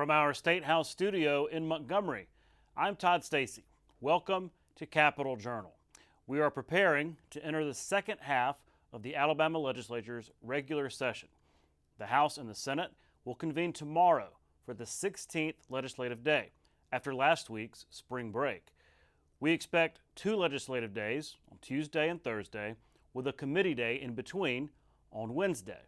From our State House studio in Montgomery, I'm Todd Stacy. Welcome to Capitol Journal. We are preparing to enter the second half of the Alabama legislature's regular session. The House and the Senate will convene tomorrow for the 16th legislative day after last week's spring break. We expect 2 legislative days on Tuesday and Thursday, with a committee day in between on Wednesday.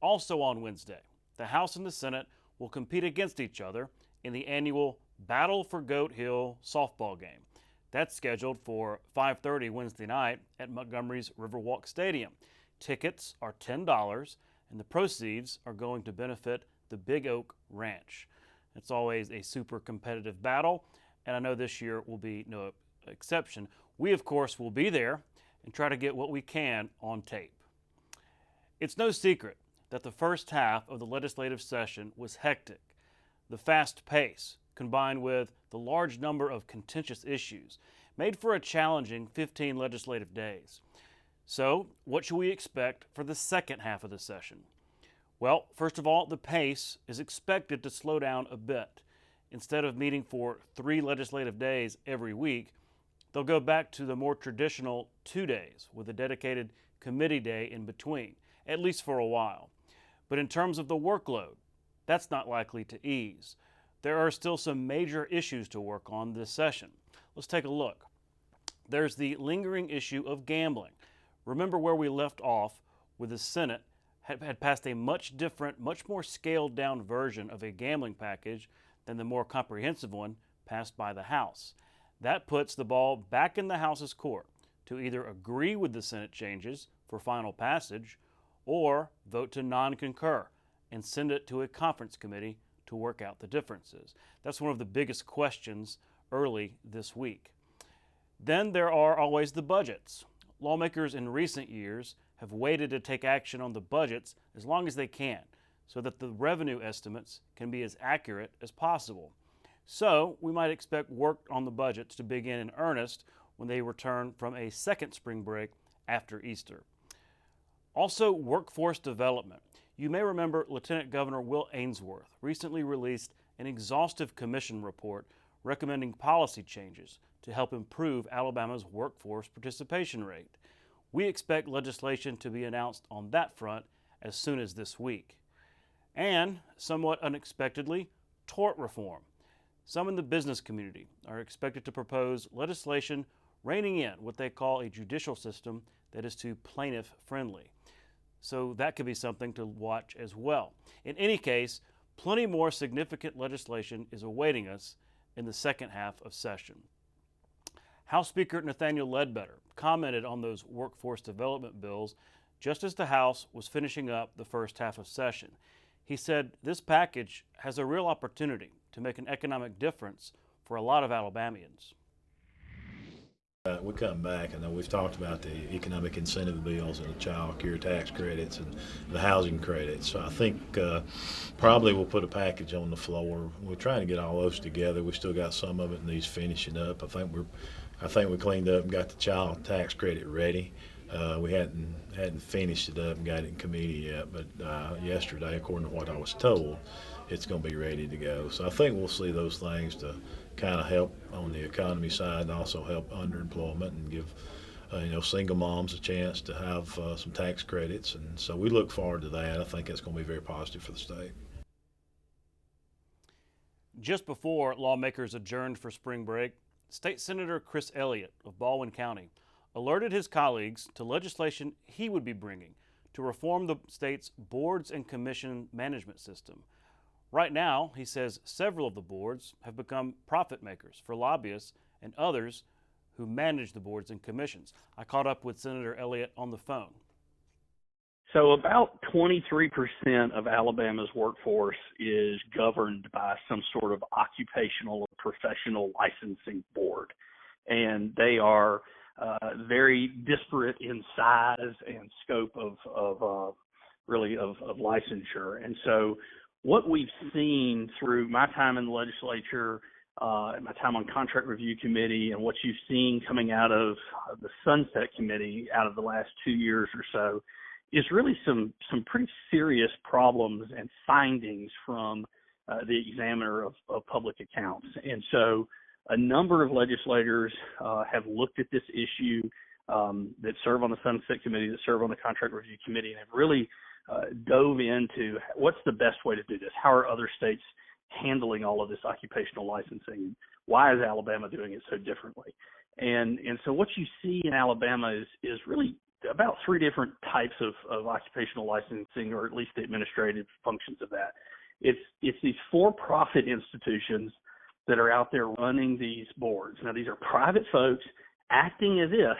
Also on Wednesday, the House and the Senate will compete against each other in the annual Battle for Goat Hill softball game. That's scheduled for 5:30 Wednesday night at Montgomery's Riverwalk Stadium. Tickets are $10, and the proceeds are going to benefit the Big Oak Ranch. It's always a super competitive battle, and I know this year will be no exception. We, of course, will be there and try to get what we can on tape. It's no secret that the first half of the legislative session was hectic. The fast pace, combined with the large number of contentious issues, made for a challenging 15 legislative days. So, what should we expect for the second half of the session? Well, first of all, the pace is expected to slow down a bit. Instead of meeting for 3 legislative days every week, they'll go back to the more traditional 2 days with a dedicated committee day in between, at least for a while. But in terms of the workload, that's not likely to ease. There are still some major issues to work on this session. Let's take a look. There's the lingering issue of gambling. Remember where we left off with the Senate had passed a much different, much more scaled down version of a gambling package than the more comprehensive one passed by the House. That puts the ball back in the House's court to either agree with the Senate changes for final passage or vote to non-concur and send it to a conference committee to work out the differences. That's one of the biggest questions early this week. Then there are always the budgets. Lawmakers in recent years have waited to take action on the budgets as long as they can, so that the revenue estimates can be as accurate as possible. So we might expect work on the budgets to begin in earnest when they return from a second spring break after Easter. Also, workforce development. You may remember Lieutenant Governor Will Ainsworth recently released an exhaustive commission report recommending policy changes to help improve Alabama's workforce participation rate. We expect legislation to be announced on that front as soon as this week. And, somewhat unexpectedly, tort reform. Some in the business community are expected to propose legislation reining in what they call a judicial system that is too plaintiff-friendly. So that could be something to watch as well. In any case, plenty more significant legislation is awaiting us in the second half of session. House Speaker Nathaniel Ledbetter commented on those workforce development bills just as the House was finishing up the first half of session. He said this package has a real opportunity to make an economic difference for a lot of Alabamians. We come back, I know we've talked about the economic incentive bills and the child care tax credits and the housing credits. So I think probably we'll put a package on the floor. We're trying to get all those together. We still got some of it needs finishing up. I think we cleaned up and got the child tax credit ready. We hadn't finished it up and got it in committee yet, but yesterday, according to what I was told, it's going to be ready to go. So I think we'll see those things to kind of help on the economy side and also help underemployment and give single moms a chance to have some tax credits. And so we look forward to that. I think that's going to be very positive for the state. Just before lawmakers adjourned for spring break, State Senator Chris Elliott of Baldwin County alerted his colleagues to legislation he would be bringing to reform the state's boards and commission management system. Right now, he says several of the boards have become profit makers for lobbyists and others who manage the boards and commissions. I caught up with Senator Elliott on the phone. So about 23% of Alabama's workforce is governed by some sort of occupational or professional licensing board. And they are very disparate in size and scope of licensure. And so what we've seen through my time in the legislature, my time on contract review committee, and what you've seen coming out of the Sunset Committee out of the last 2 years or so, is really some pretty serious problems and findings from the examiner of public accounts. And so a number of legislators have looked at this issue that serve on the Sunset Committee, that serve on the Contract Review Committee, and have really dove into what's the best way to do this. How are other states handling all of this occupational licensing? Why is Alabama doing it so differently? And so what you see in Alabama is really about three different types of occupational licensing, or at least the administrative functions of that. It's these for-profit institutions that are out there running these boards. Now, these are private folks acting as if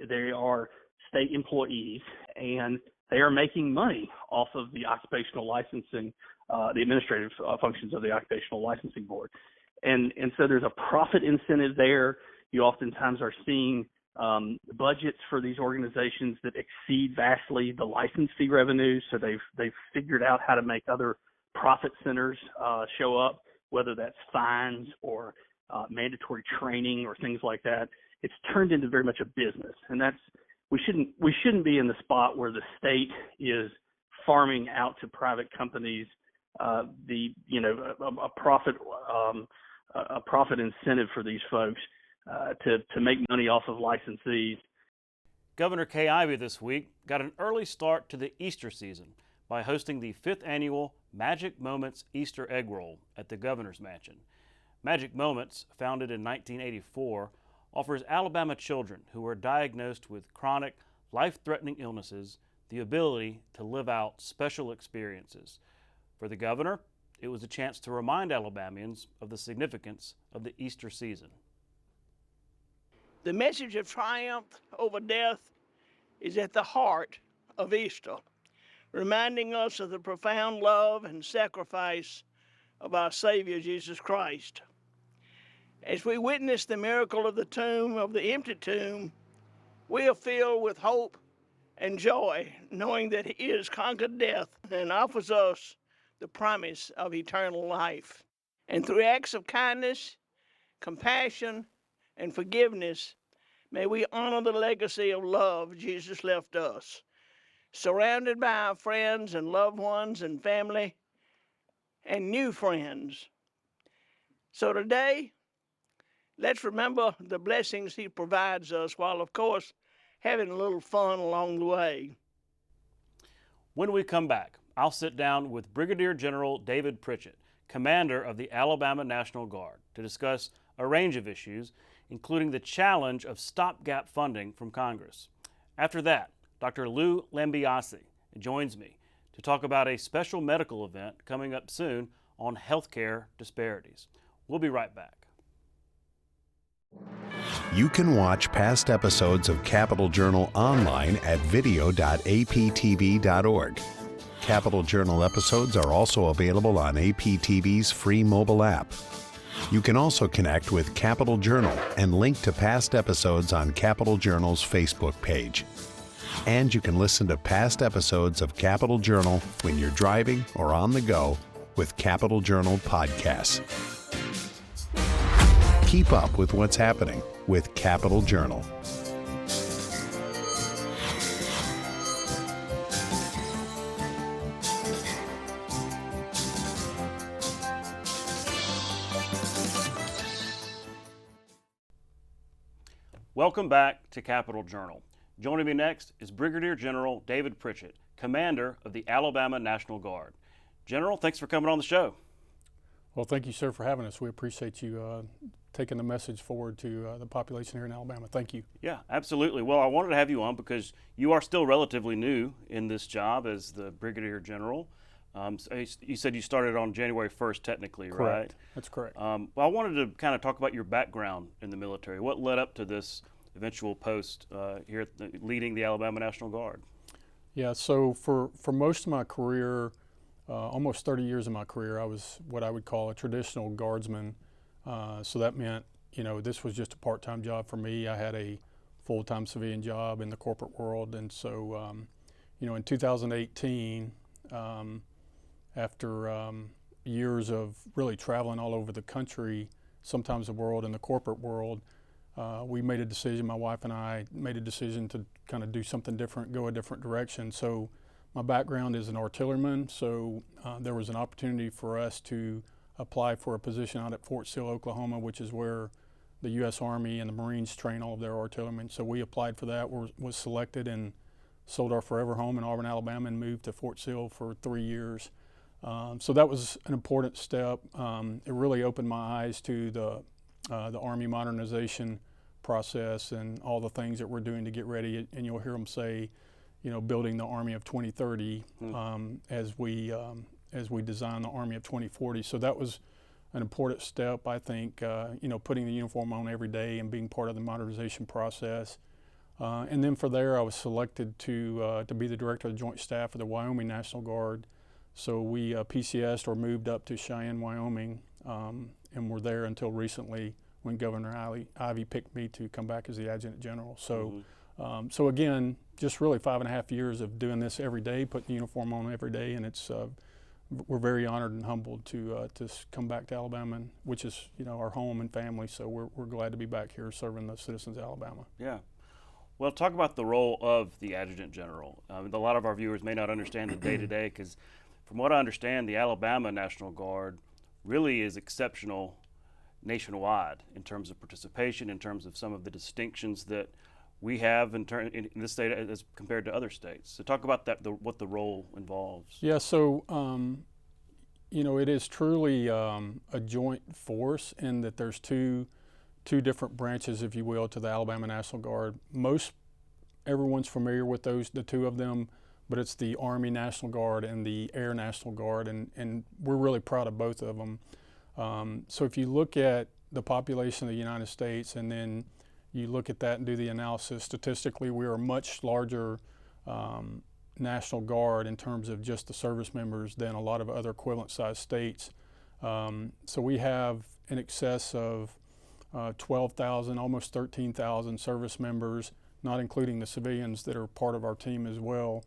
they are state employees, and they are making money off of the occupational licensing, the administrative functions of the Occupational Licensing Board. And so there's a profit incentive there. You oftentimes are seeing budgets for these organizations that exceed vastly the license fee revenue. So they've figured out how to make other profit centers show up, whether that's fines or mandatory training or things like that. It's turned into very much a business, and we shouldn't be in the spot where the state is farming out to private companies a profit incentive for these folks to make money off of licensees. Governor Kay Ivey this week got an early start to the Easter season by hosting the 5th annual Magic Moments Easter Egg Roll at the Governor's Mansion. Magic Moments, founded in 1984, offers Alabama children who are diagnosed with chronic, life-threatening illnesses the ability to live out special experiences. For the governor, it was a chance to remind Alabamians of the significance of the Easter season. The message of triumph over death is at the heart of Easter, reminding us of the profound love and sacrifice of our Savior Jesus Christ. As we witness the miracle of the empty tomb, we are filled with hope and joy, knowing that He has conquered death and offers us the promise of eternal life. And through acts of kindness, compassion, and forgiveness, may we honor the legacy of love Jesus left us, surrounded by our friends and loved ones and family and new friends. So today, let's remember the blessings He provides us while, of course, having a little fun along the way. When we come back, I'll sit down with Brigadier General David Pritchett, commander of the Alabama National Guard, to discuss a range of issues, including the challenge of stopgap funding from Congress. After that, Dr. Lou Lambiase joins me to talk about a special medical event coming up soon on healthcare disparities. We'll be right back. You can watch past episodes of Capital Journal online at video.aptv.org. Capital Journal episodes are also available on APTV's free mobile app. You can also connect with Capital Journal and link to past episodes on Capital Journal's Facebook page. And you can listen to past episodes of Capital Journal when you're driving or on the go with Capital Journal podcasts. Keep up with what's happening with Capital Journal. Welcome back to Capital Journal. Joining me next is Brigadier General David Pritchett, commander of the Alabama National Guard. General, thanks for coming on the show. Well, thank you, sir, for having us. We appreciate you taking the message forward to the population here in Alabama. Thank you. Yeah, absolutely. Well, I wanted to have you on because you are still relatively new in this job as the Brigadier General. So you said you started on January 1st, technically, Correct. Right? That's correct. Well, I wanted to kind of talk about your background in the military. What led up to this eventual post here at leading the Alabama National Guard? Yeah, so for most of my career, almost 30 years of my career, I was what I would call a traditional guardsman. So that meant, this was just a part-time job for me. I had a full-time civilian job in the corporate world. And so, in 2018, after years of really traveling all over the country, sometimes the world and the corporate world, we made a decision, my wife and I made a decision to kind of do something different, go a different direction. So my background is an artilleryman, so there was an opportunity for us to apply for a position out at Fort Sill, Oklahoma, which is where the U.S. Army and the Marines train all of their artillerymen. So we applied for that, was selected, and sold our forever home in Auburn, Alabama, and moved to Fort Sill for 3 years. So that was an important step. It really opened my eyes to the Army modernization process and all the things that we're doing to get ready. And you'll hear them say, building the Army of 2030 as we design the Army of 2040. So that was an important step, I think. Putting the uniform on every day and being part of the modernization process. And then for there, I was selected to be the director of the Joint Staff of the Wyoming National Guard. So we PCS'd or moved up to Cheyenne, Wyoming, and were there until recently when Governor Ivey picked me to come back as the Adjutant General. So, so again, just really 5.5 years of doing this every day, putting the uniform on every day, and it's we're very honored and humbled to come back to Alabama, which is our home and family. So we're glad to be back here serving the citizens of Alabama. Yeah. Well, talk about the role of the Adjutant General. A lot of our viewers may not understand the day-to-day because from what I understand, the Alabama National Guard really is exceptional nationwide in terms of participation, in terms of some of the distinctions that we have in this state as compared to other states. So talk about that, what the role involves. Yeah, so it is truly a joint force in that there's two different branches, if you will, to the Alabama National Guard. Everyone's familiar with the two of them, but it's the Army National Guard and the Air National Guard, and we're really proud of both of them. So if you look at the population of the United States and then you look at that and do the analysis, statistically we are a much larger National Guard in terms of just the service members than a lot of other equivalent sized states. So we have in excess of 12,000, almost 13,000 service members, not including the civilians that are part of our team as well.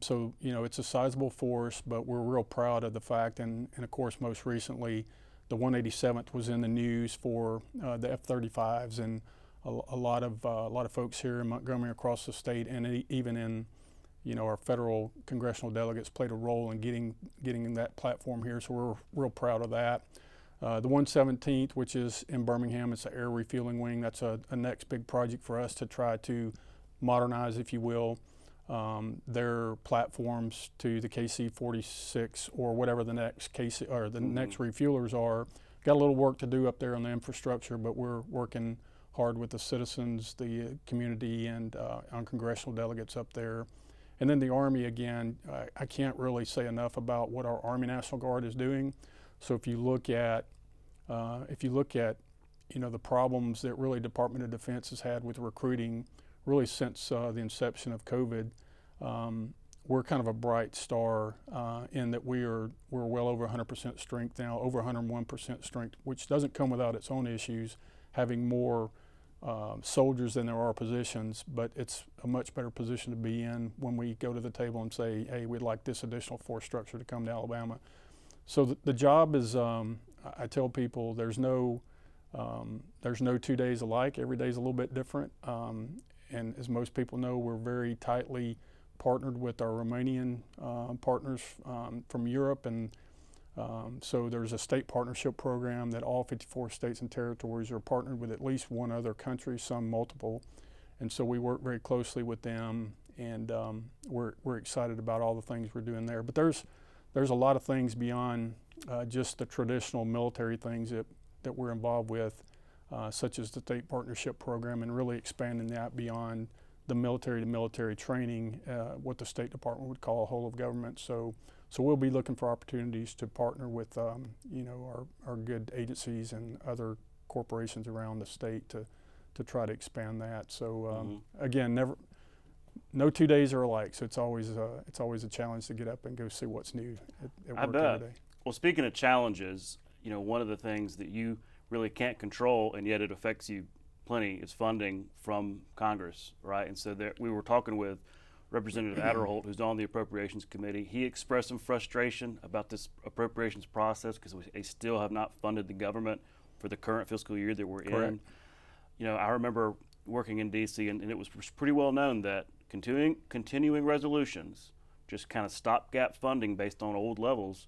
So it's a sizable force, but we're real proud of the fact, and of course most recently the 187th was in the news for the F-35s, and a lot of folks here in Montgomery, across the state, and even in our federal congressional delegates played a role in getting that platform here. So we're real proud of that. The 117th, which is in Birmingham, it's an air refueling wing. That's a next big project for us to try to modernize, if you will, their platforms to the KC-46 or whatever the next KC or the next refuelers are. Got a little work to do up there on the infrastructure, but we're working hard with the citizens, the community, and on congressional delegates up there. And then the Army, again, I can't really say enough about what our Army National Guard is doing. So if you look at the problems that really Department of Defense has had with recruiting, really since the inception of COVID, we're kind of a bright star in that we're well over 100% strength now, over 101% strength, which doesn't come without its own issues, having more soldiers than there are positions, but it's a much better position to be in when we go to the table and say, hey, we'd like this additional force structure to come to Alabama. So the job is, I tell people, there's no 2 days alike. Every day is a little bit different. And as most people know, we're very tightly partnered with our Romanian partners from Europe. And so there's a state partnership program that all 54 states and territories are partnered with at least one other country, some multiple. And so we work very closely with them, and we're excited about all the things we're doing there. But there's a lot of things beyond just the traditional military things that we're involved with, such as the state partnership program, and really expanding that beyond the military-to-military training, what the State Department would call a whole of government. So we'll be looking for opportunities to partner with our good agencies and other corporations around the state to try to expand that. So again, no 2 days are alike, so it's always a challenge to get up and go see what's new at work every day. Well, speaking of challenges, one of the things that you really can't control, and yet it affects you plenty, is funding from Congress, right? And so we were talking with Representative Adderholt, who's on the Appropriations Committee. He expressed some frustration about this appropriations process because they still have not funded the government for the current fiscal year that we're Correct. in. I remember working in D.C., and it was pretty well known that continuing resolutions, just kind of stopgap funding based on old levels,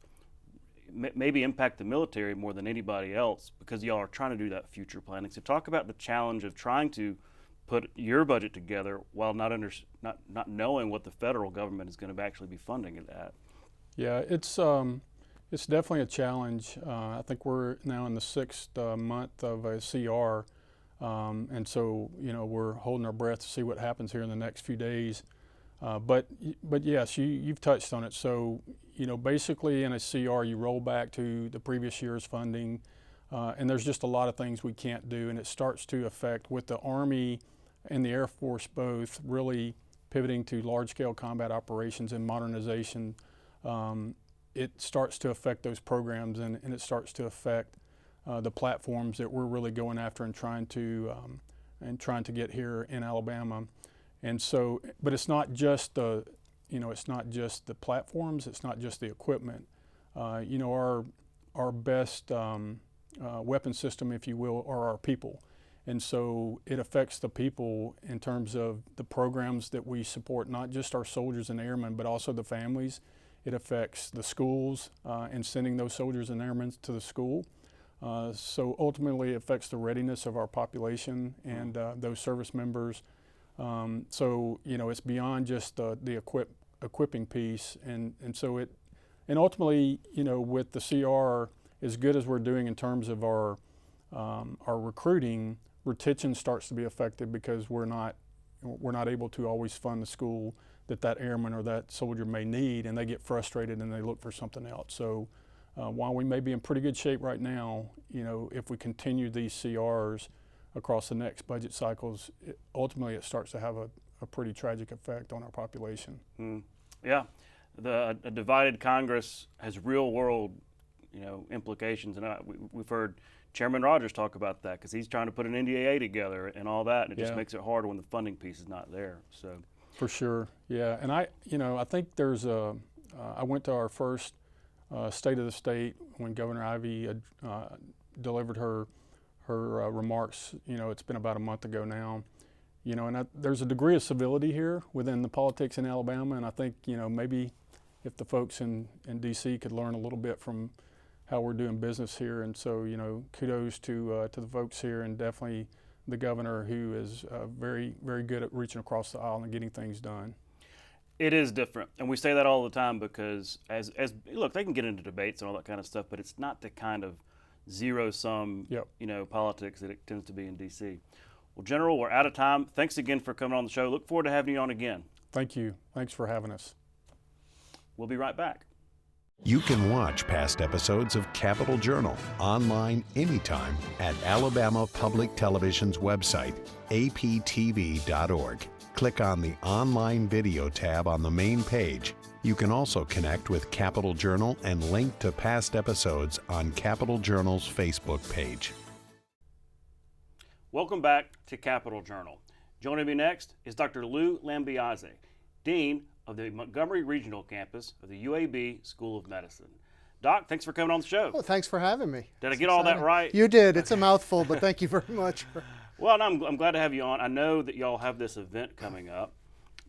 maybe impact the military more than anybody else, because y'all are trying to do that future planning. So talk about the challenge of trying to put your budget together while not knowing what the federal government is going to actually be funding it at. Yeah, it's definitely a challenge. I think we're now in the 6th month of a CR, and so we're holding our breath to see what happens here in the next few days. But yes, you've touched on it. So basically in a CR you roll back to the previous year's funding, and there's just a lot of things we can't do, and it starts to affect, with the Army and the Air Force both really pivoting to large-scale combat operations and modernization. It starts to affect those programs, and it starts to affect the platforms that we're really going after and trying to get here in Alabama. And so, but it's not just the platforms, it's not just the equipment. Our best weapon system, if you will, are our people. And so it affects the people in terms of the programs that we support, not just our soldiers and airmen, but also the families. It affects the schools and sending those soldiers and airmen to the school. So ultimately it affects the readiness of our population and those service members. So it's beyond just the equipping piece, and so ultimately with the CR, as good as we're doing in terms of our recruiting, retention starts to be affected because we're not able to always fund the school that airman or that soldier may need, and they get frustrated and they look for something else. So while we may be in pretty good shape right now, if we continue these CRs across the next budget cycles, ultimately it starts to have a pretty tragic effect on our population. Yeah, a divided Congress has real world implications, and we've heard Chairman Rogers talk about that, because he's trying to put an NDAA together and all that, and it just makes it harder when the funding piece is not there. So for sure, yeah. And I think there's I went to our first State of the State when Governor Ivey delivered her remarks. It's been about a month ago now. And there's a degree of civility here within the politics in Alabama, and I think maybe if the folks in D.C. could learn a little bit from how we're doing business here. And so kudos to the folks here, and definitely the governor, who is very, very good at reaching across the aisle and getting things done. It is different, and we say that all the time, because as look, they can get into debates and all that kind of stuff, but it's not the kind of zero-sum politics that it tends to be in D.C. Well, General, we're out of time. Thanks again for coming on the show. Look forward to having you on again. Thank you. Thanks for having us. We'll be right back. You can watch past episodes of Capitol Journal online anytime at Alabama Public Television's website, aptv.org. Click on the Online Video tab on the main page. You can also connect with Capitol Journal and link to past episodes on Capitol Journal's Facebook page. Welcome back to Capitol Journal. Joining me next is Dr. Lou Lambiase, Dean of the Montgomery Regional Campus of the UAB School of Medicine. Doc, thanks for coming on the show. Oh, thanks for having me. Did I get all that right? You did. It's a mouthful, but thank you very much. Well, I'm glad to have you on. I know that y'all have this event coming up,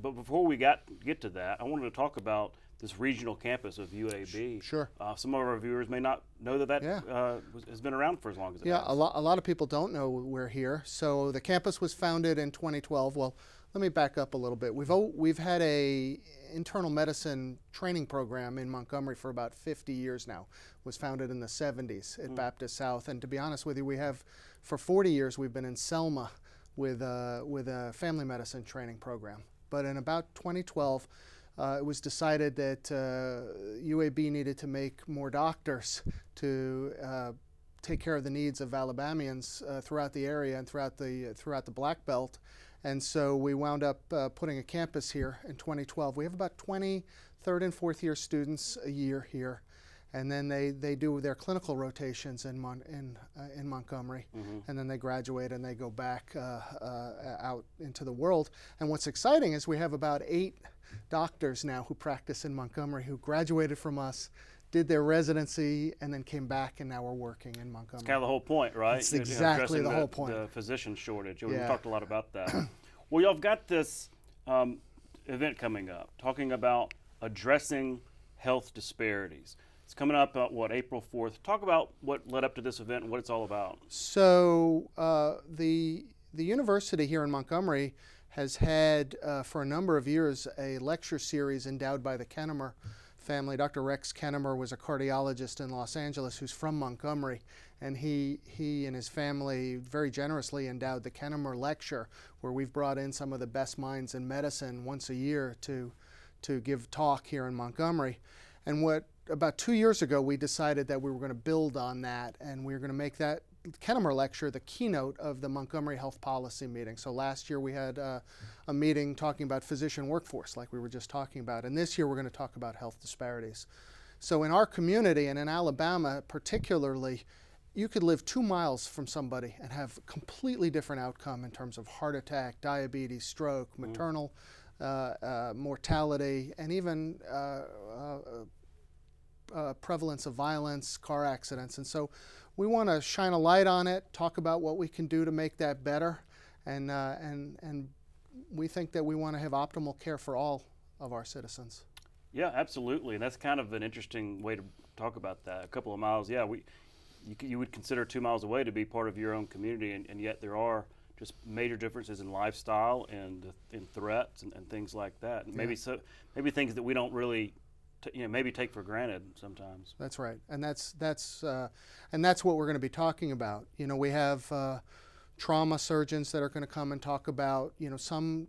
but before we get to that, I wanted to talk about this regional campus of UAB. Sure. Some of our viewers may not know that has been around for as long as it has. A lot of people don't know we're here. So the campus was founded in 2012. Well, let me back up a little bit. We've had a internal medicine training program in Montgomery for about 50 years now. It was founded in the 70s at Baptist South, and to be honest with you, we have for 40 years we've been in Selma with a family medicine training program. But in about 2012, it was decided that UAB needed to make more doctors to take care of the needs of Alabamians throughout the area and throughout the Black Belt. And so we wound up putting a campus here in 2012. We have about 20 third and fourth year students a year here, and then they do their clinical rotations in Montgomery, and then they graduate and they go back out into the world. And what's exciting is we have about 8 doctors now who practice in Montgomery who graduated from us, did their residency, and then came back, and now we're working in Montgomery. It's kind of the whole point, right? It's exactly the whole point. The physician shortage. We talked a lot about that. Well, y'all have got this event coming up, talking about addressing health disparities. It's coming up, April 4th. Talk about what led up to this event and what it's all about. So the university here in Montgomery has had for a number of years a lecture series endowed by the Kennemer family. Dr. Rex Kennemer was a cardiologist in Los Angeles who's from Montgomery, and he and his family very generously endowed the Kennemer Lecture, where we've brought in some of the best minds in medicine once a year to give talk here in Montgomery. And about 2 years ago, we decided that we were going to build on that, and we were going to make that Kennemer Lecture the keynote of the Montgomery Health Policy meeting. So last year we had a meeting talking about physician workforce, like we were just talking about, and this year we're going to talk about health disparities. So in our community, and in Alabama particularly, you could live 2 miles from somebody and have a completely different outcome in terms of heart attack, diabetes, stroke, maternal mortality, and even prevalence of violence, car accidents. And so we want to shine a light on it, talk about what we can do to make that better, and we think that we want to have optimal care for all of our citizens. Yeah, absolutely, and that's kind of an interesting way to talk about that. A couple of miles, yeah, you would consider 2 miles away to be part of your own community, and yet there are just major differences in lifestyle and in threats and things like that. And maybe things that we don't really maybe take for granted sometimes. That's right, and that's what we're going to be talking about. We have trauma surgeons that are going to come and talk about, some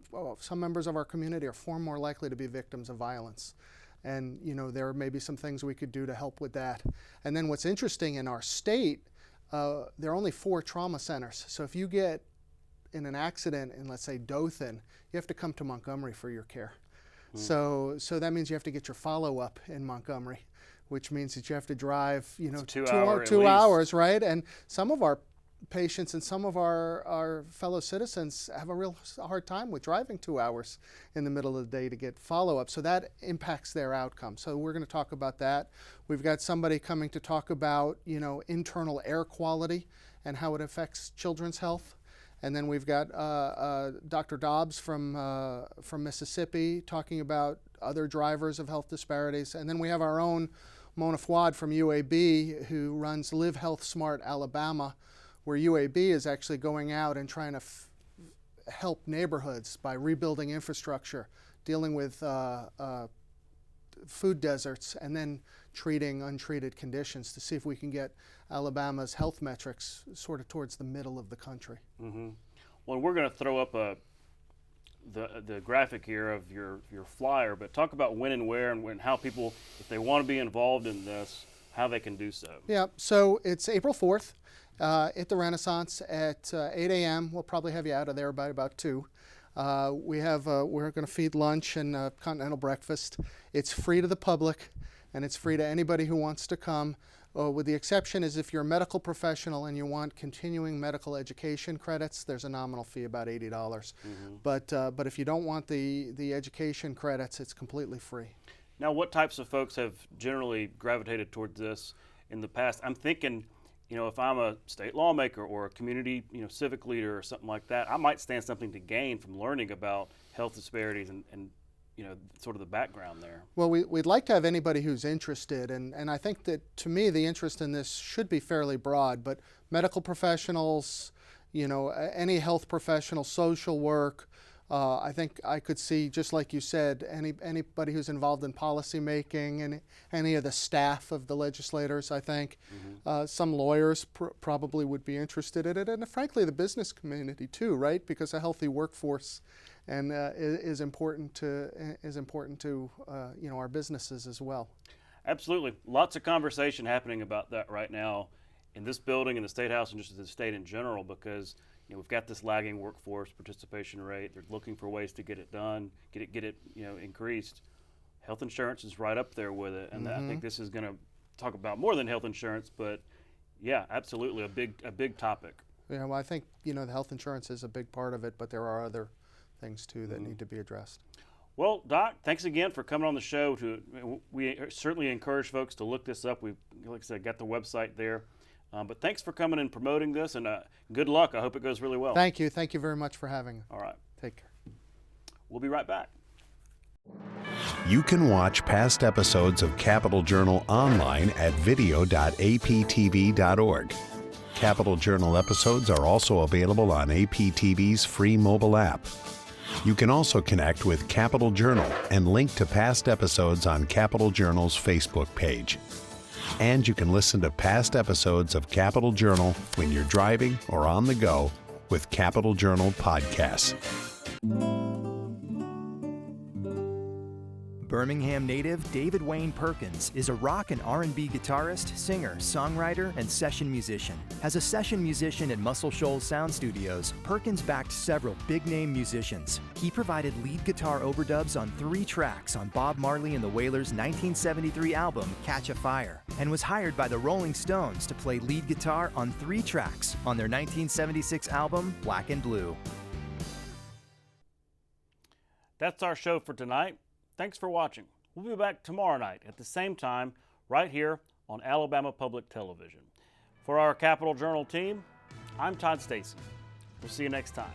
members of our community are far more likely to be victims of violence, and there may be some things we could do to help with that. And then what's interesting, in our state, there are only 4 trauma centers. So if you get in an accident in, let's say, Dothan, you have to come to Montgomery for your care. So that means you have to get your follow-up in Montgomery, which means that you have to drive, 2 hours, right? And some of our patients and some of our fellow citizens have a real hard time with driving 2 hours in the middle of the day to get follow-up. So that impacts their outcome. So we're going to talk about that. We've got somebody coming to talk about, internal air quality and how it affects children's health. And then we've got Dr. Dobbs from Mississippi talking about other drivers of health disparities. And then we have our own Mona Fouad from UAB, who runs Live Health Smart Alabama, where UAB is actually going out and trying to help neighborhoods by rebuilding infrastructure, dealing with food deserts, and then treating untreated conditions to see if we can get Alabama's health metrics sort of towards the middle of the country. Mm-hmm. Well, we're going to throw up the graphic here of your flyer, but talk about when and where and how people, if they want to be involved in this, how they can do so. Yeah, so it's April 4th at the Renaissance at 8 a.m. We'll probably have you out of there by about 2. We're going to feed lunch and continental breakfast. It's free to the public, and it's free to anybody who wants to come, with the exception is if you're a medical professional and you want continuing medical education credits, there's a nominal fee, about $80. Mm-hmm. But if you don't want the education credits, it's completely free. Now, what types of folks have generally gravitated towards this in the past? I'm thinking, if I'm a state lawmaker or a community, civic leader or something like that, I might stand something to gain from learning about health disparities and sort of the background there. Well, we'd like to have anybody who's interested, and I think that, to me, the interest in this should be fairly broad, but medical professionals, any health professional, social work, I think I could see, just like you said, anybody who's involved in policy making, and any of the staff of the legislators, I think. Mm-hmm. Some lawyers probably would be interested in it, and frankly the business community too, right? Because a healthy workforce and is important to our businesses as well. Absolutely. Lots of conversation happening about that right now in this building, in the State House, and just the state in general, because we've got this lagging workforce participation rate. They're looking for ways to get it done, get it increased. Health insurance is right up there with it, and mm-hmm. I think this is going to talk about more than health insurance, but yeah, absolutely a big topic. Yeah, well, I think the health insurance is a big part of it, but there are other things too that need to be addressed. Well, Doc, thanks again for coming on the show. We certainly encourage folks to look this up. We've, like I said, got the website there. But thanks for coming and promoting this, and good luck. I hope it goes really well. Thank you. Thank you very much for having me. All right. Take care. We'll be right back. You can watch past episodes of Capital Journal online at video.aptv.org. Capital Journal episodes are also available on APTV's free mobile app. You can also connect with Capital Journal and link to past episodes on Capital Journal's Facebook page. And you can listen to past episodes of Capital Journal when you're driving or on the go with Capital Journal podcasts. Birmingham native David Wayne Perkins is a rock and R&B guitarist, singer, songwriter, and session musician. As a session musician at Muscle Shoals Sound Studios, Perkins backed several big-name musicians. He provided lead guitar overdubs on 3 tracks on Bob Marley and the Wailers' 1973 album, Catch a Fire, and was hired by the Rolling Stones to play lead guitar on 3 tracks on their 1976 album, Black and Blue. That's our show for tonight. Thanks for watching. We'll be back tomorrow night at the same time right here on Alabama Public Television. For our Capital Journal team, I'm Todd Stacy. We'll see you next time.